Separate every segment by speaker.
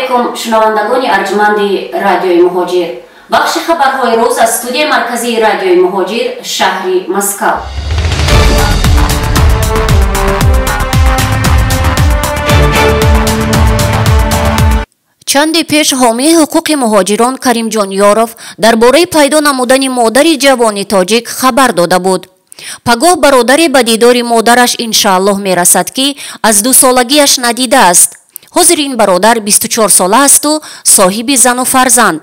Speaker 1: алейкум шунавандагони арҷманди радиои муҳоҷир. бахши хабарҳои рӯз аз студияи марказии радиои муҳоҷир шаҳри Москав. чанде пеш ҳомии ҳуқуқи муҳоҷирон Каримҷон Ёров дар бораи пайдо намудани модари ҷавони тоҷик хабар дода буд. пагоҳ бародаре ба дидори модараш иншааллоҳ мерасад ки аз 2 солагиаш надидааст. ҳозир ин бародар 24 сола асту соҳиби зану фарзанд.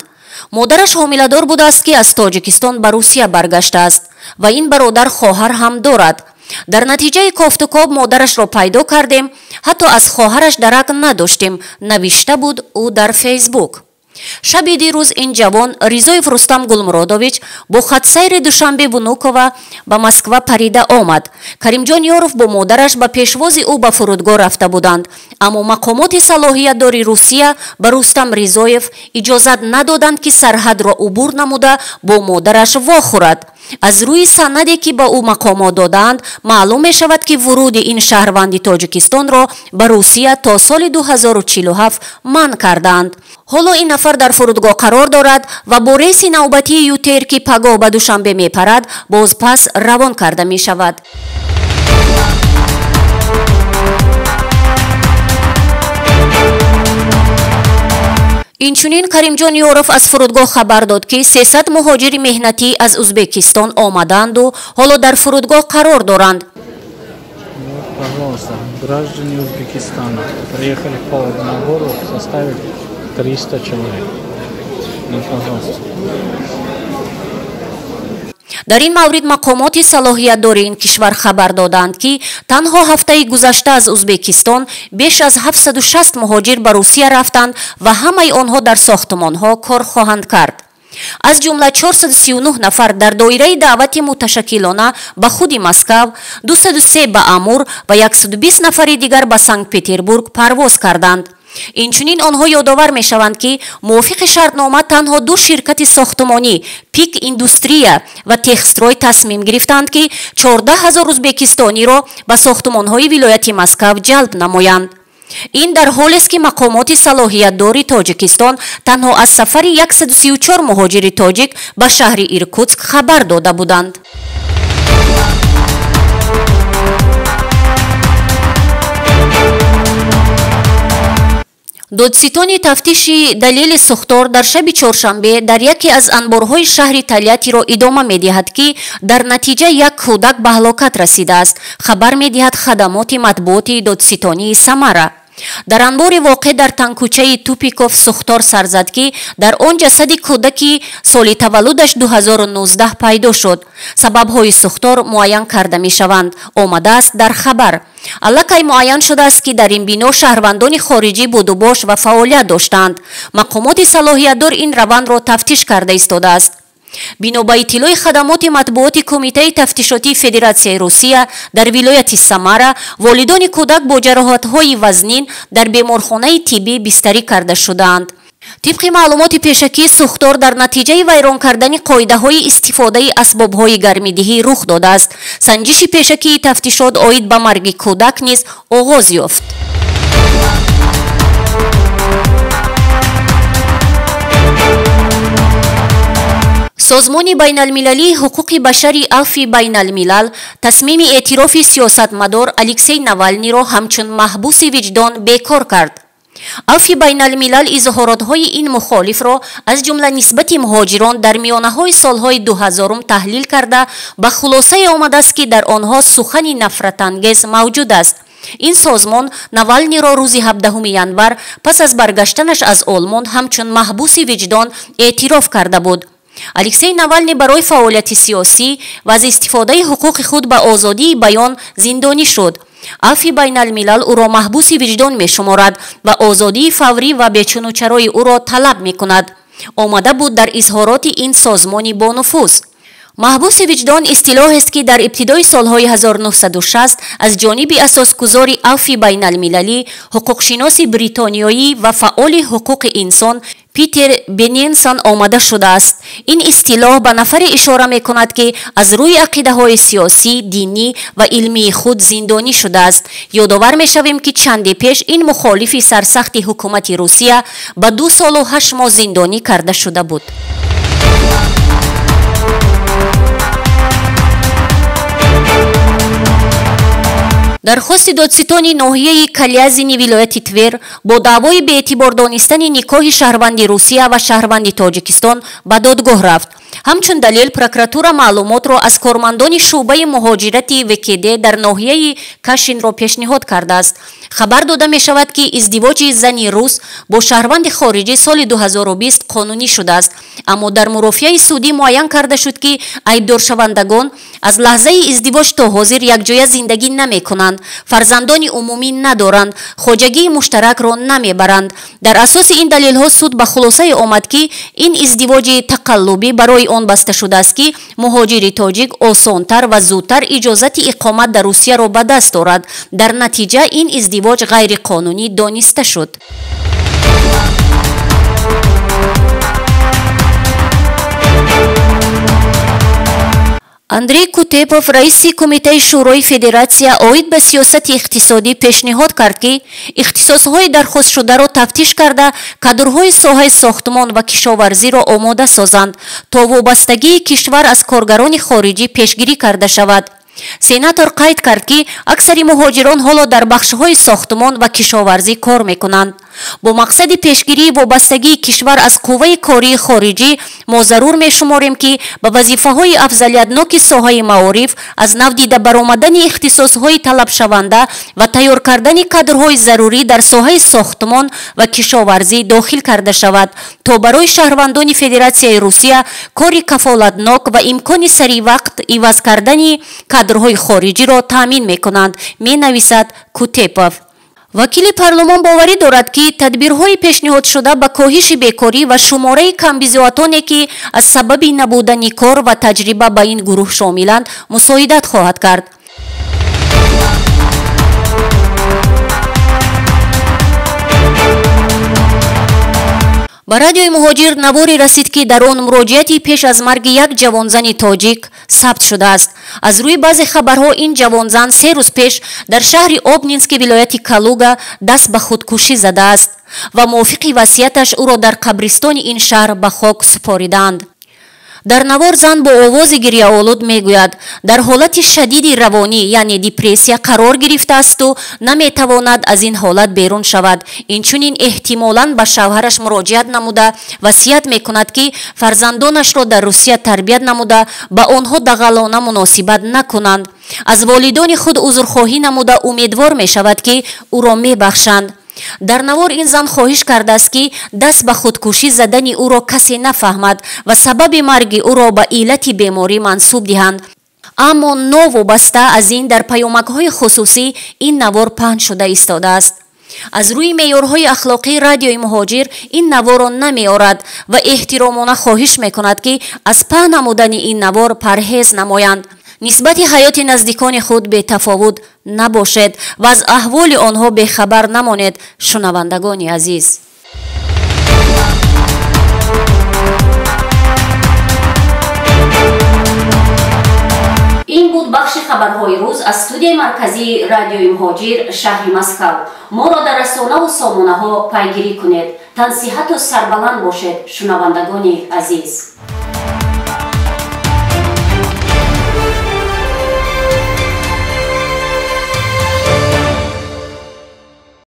Speaker 1: модараш ҳомиладор будааст ки аз Тоҷикистон ба Русия баргаштааст ва ин бародар хоҳар ҳам дорад. дар натиҷаи кофтукоб модарашро пайдо кардем, ҳатто аз хоҳараш дарак надоштем, навишта буд ӯ дар фейсбук. шаби дирӯз ин ҷавон Ризоев Рустам Гулмуродович бо хатсайри Душанбе Внукова ба Москва парида омад. Каримҷон Ёров бо модараш ба пешвози ӯ ба фурудгоҳ рафта буданд, аммо мақомоти салоҳиятдори Русия ба Рустам Ризоев иҷозат надоданд ки сарҳадро убур намуда бо модараш вохӯрад. аз рӯи санаде ки ба ӯ мақомот додаанд маълум мешавад ки вуруди ин шаҳрванди Тоҷикистонро ба Русия то соли 2047 манъ кардаанд. ҳоло ин нафар дар фурудгоҳ қарор дорад ва бо рейси навбатии ютер ки пагоҳ ба Душанбе мепарад боз пас равон карда мешавад. инчунин Каримҷон Ёров аз фурудгоҳ хабар дод ки 300 муҳоҷири меҳнатӣ аз Узбекистон омаданду ҳоло дар фурудгоҳ қарор доранд.
Speaker 2: Пожалуйста, граждане Узбекистана приехали по набору в составе 300 человек. Пожалуйста.
Speaker 1: дар ин маврид мақомоти салоҳиятдори ин кишвар хабар доданд ки танҳо ҳафтаи гузашта аз Узбекистон беш аз 760 муҳоҷир ба Русия рафтанд ва ҳамаи онҳо дар сохтмонҳо кор хоҳанд кард. аз ҷумла 439 нафар дар доираи даъвати муташаккилона ба худи Москав, 203 ба Амур ва 120 нафари дигар ба Санкт-Петербург парвоз карданд. инчунин онҳо ёдовар мешаванд ки мувофиқи шартнома танҳо 2 ширкати сохтмонӣ Пик Индустрия ва Техстрой тасмим гирифтанд ки 14 000 узбекистониро ба сохтмонҳои вилояти Москав ҷалб намоянд. ин дар ҳолест ки мақомоти салоҳиятдори Тоҷикистон танҳо аз сафари 134 муҳоҷири тоҷик ба шаҳри Иркутск хабар дода буданд. додситони тафтиши далели сухтор дар шаби чоршанбе дар яке аз анборҳои шаҳри Тольяттиро идома медиҳад ки дар натиҷа як кӯдак ба ҳалокат расидааст, хабар медиҳад хадамоти матбуоти додситонии Самара. дар анбори воқеъ дар танкӯчаи Тупиков сухтор сар зад ки дар он ҷасади кӯдаки соли таваллудаш 2019 пайдо шуд. сабабҳои сухтор муайян карда мешаванд, омадааст дар хабар. аллакай муайян шудааст ки дар ин бино шаҳрвандони хориҷӣ будубош ва фаъолият доштанд. мақомоти салоҳиятдор ин равандро тафтиш карда истодааст. бино ба иттилои хадамоти матбуоти Кумитаи тафтишотии Федератсияи Русия дар вилояти Самара, волидони кӯдак бо ҷароҳатҳои вазнин дар беморхонаи тиббӣ бистарӣ карда шудаанд. тибқи маълумоти пешакӣ сухтор дар натиҷаи вайрон кардани қоидаҳои истифодаи асбобҳои гармидиҳӣ рух додааст. санҷиши пешакии тафтишот оид ба марги кӯдак низ оғоз ёфт. созмони байналмилалии ҳуқуқи башари Афи Байналмилал тасмими эътирофи сиёсатмадор Алексей Навалниро ҳамчун маҳбуси виҷдон бекор кард. Афи Байналмилал изҳоротҳои ин мухолифро аз ҷумла нисбати муҳоҷирон дар миёнаҳои солҳои 2000 таҳлил карда ба хулосае омадааст ки дар онҳо сухани нафратангез мавҷуд аст. ин созмон Навалниро рӯзи 17 январ пас аз баргаштанаш аз Олмон ҳамчун маҳбуси виҷдон эътироф карда буд. Алексей Навални барои фаъолияти сиёсӣ ва аз истифодаи ҳуқуқи худ ба озодии баён зиндонӣ шуд. Афи Байналмилал ӯро маҳбуси виҷдон мешуморад ва озодии фаврӣ ва бечунучарои ӯро талаб мекунад. омада буд дар изҳороти ин созмони бонуфуз. маҳбуси виҷдон истилоҳест ки дар ибтидои солҳои 1960 аз ҷониби асосгузори Афи Байналмилалӣ, ҳуқуқшиноси бритониёӣ ва фаъоли ҳуқуқи инсон پیتر بنینسون آماده شده است. این اصطلاح به نفری اشاره می کند که از روی عقیده های سیاسی، دینی و علمی خود زندانی شده است. یادآور می شویم که چندی پیش این مخالف سرسخت حکومت روسیه به 2 سال و 8 ماه زندانی کرده شده بود. درخواست دادستان ناحیه کلیازینی ولایت تور با دعوای به اعتبار دانستن نکاح شهروند روسیه و شهروند تاجیکستان به دادگاه رفت. همچون دلیل پروکراتور معلومات را از کارمندان شعبه مهاجرت وکیده در ناحیه کاشین را پیشنهاد کرده است. خبر داده می شود که ازدواج زنی روس با شهروند خارجی سال 2020 قانونی شده است، اما در مرافعه سودی معین کرده شد که عیبدار شوندگان از لحظه ازدواج تا حاضر یک جای زندگی نمی کنند، فرزندان عمومی ندارند، خواجگی مشترک را نمی برند. در اساس این دلیل ها سود به خلاصه آمد که این ازدواج تقلبی برای آن بسته شده است که مهاجر تاجیک آسانتر و زودتر اجازت اقامت در روسیه را به دست دارد. در نتیجه این ازدواج غیر قانونی دانسته شد. اندری کوتپوف رئیس کمیته شورای فدراسیا اوید به سیاست اقتصادی پیشنهاد کرد که اختصاصهای درخواست شده را تفتیش کرده کادرهای ساحه ساختمان و کشاورزی را آماده سازند تا وابستگی کشور از کارگران خارجی پیشگیری کرده شود. سناتور قید کرد که اکثر مهاجران حالا در بخش‌های ساختمان و کشاورزی کار می‌کنند. با مقصد پیشگیری وابستگی کشور از قوه کاری خارجی ما ضرور می‌شماریم که به وظیفه‌های افضلیت‌ناک ساحه معارف از نو دیده برآمدن اختصاص‌های طلب شونده و تیار کردن کادرهای ضروری در ساحه ساختمان و کشاورزی داخل کرده شود تا برای شهروندان فدراسیای روسیه کاری کفالتناک و امکان سریع وقت عوض کردن کادرهای خارجی را تامین می‌کنند، می‌نویسد کوتپوف. وکیل پارلمان باوری دارد که تدبیرهای پیشنهاد شده به کاهش بیکاری و شماره کم بزاعتانی که از سبب نبودن کار و تجربه به این گروه شاملند مساعدت خواهد کرد. به رادیوی مهاجر نواری رسید که در آن مراجعتی پیش از مرگ یک جوانزن تاجیک ثبت شده است. از روی بعضی خبرها این جوانزن 3 روز پیش در شهر آبنینسک ولایت کالوگا دست به خودکشی زده است و موافق وصیتش او را در قبرستان این شهر به خاک سپاریدند. در نوار زن با آواز گریه آلود میگوید در حالت شدید روانی یعنی دیپرسیا قرار گرفته است و نمیتواند از این حالت بیرون شود. اینچنین احتمالاً به شوهرش مراجعت نموده وصیت میکند که فرزندانش را در روسیه تربیت نموده به آنها دغلانه مناسبت نکنند. از والدان خود عذرخواهی نموده امیدوار می شود که او را میبخشند. در نوار این زن خواهش کرده است که دست به خودکشی زدن او را کسی نفهمد و سبب مرگ او را به علت بیماری منسوب دهند. اما نوابسته از این در پیامک‌های خصوصی این نوار پهن شده ایستاده است. از روی معیارهای اخلاقی رادیوی مهاجر این نوار را نمی‌آورد و احترامانه خواهش می‌کند که از پهن نمودن این نوار پرهیز نمایند. نسبت حیات نزدیکان خود به تفاوت نباشد و از احوال آنها به خبر نمانید. شنوندگان عزیز، این بود بخش خبرهای روز از استودیوی مرکزی رادیوی مهاجر شهر مسکو. ما را در رسانه و سامانه ها پیگیری کنید. تن صحت و سربلند باشید شنوندگان عزیز.